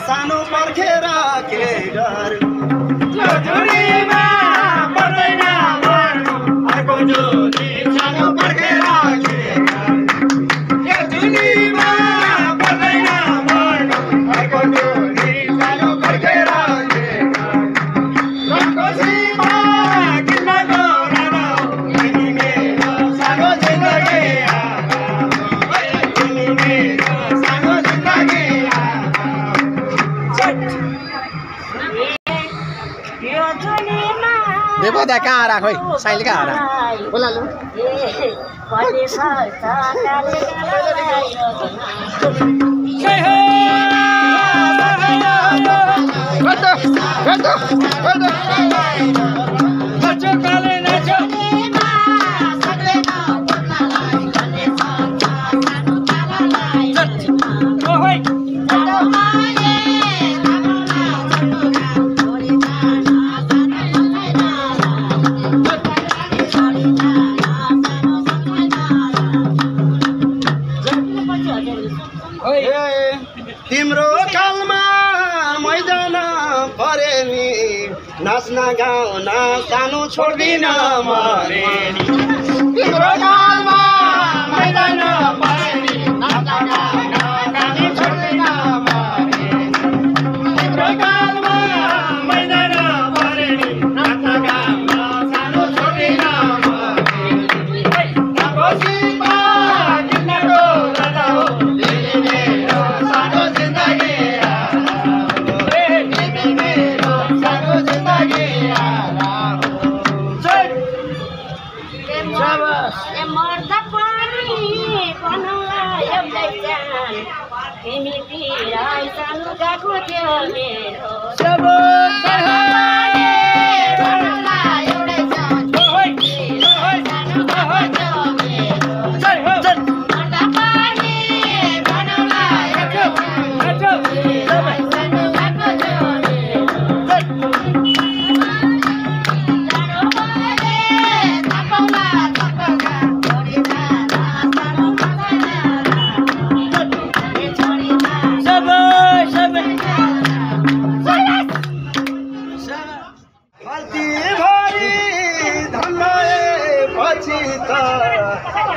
सानो पर्खेर के गर्नु यो जुनीमा पर्दैन मर्नु अर्को जुनी सानो पर्खेर के गर्नु यो जुनीमा पर्दैन मर्नु अर्को जुनी सानो पर्खेर के गर्नु रङको सीमा किन्नको रानो तिमी मेरो सानो जिन्दगी तिमी मेरो सानो जिन्दगी देखो दा कहाँ रहा खोई साइल कहाँ रहा बोला लो तिम्रो कालमा मैदान परे नि नाच्न गाउन सानो छोड्दिन मरे तिम्रो कालमा मैदान परे नि नाच्न गाउन सानो छोड्दिन मरे तिम्रो कालमा मैदान परे नि नाच्न गाउन सानो छोड्दिन मरे नाको सीमा किन्नको राजा हो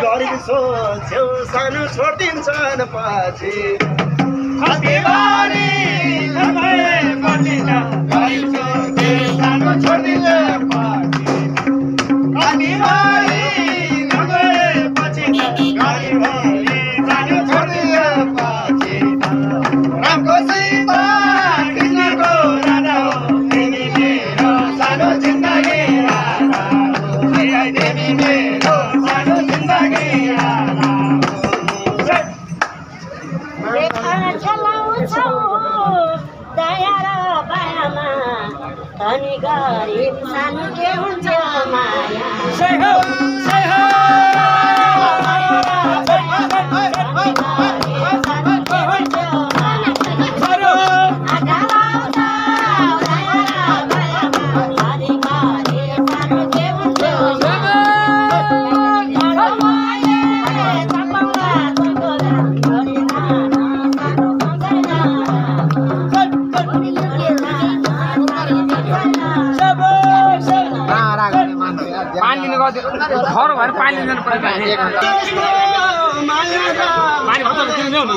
गरीब सोच्यो सानो छोडिदिन्छन् पछि खतीबारी पछि त गरीब सोच्यो सानो छोडिदिन्छ पछि खतीबारी पछि त गरीब सानो छोडिदिन्छ पछि रामको सीता कृष्णको राधा हो तिमी मेरो सानो जिन्दगी राधा हो देवी मेरो सानो जिन्दगी धनी गरीब सानो के हुन्छ माया घर भएर पानी लिनु पर्छ बोलाउँदै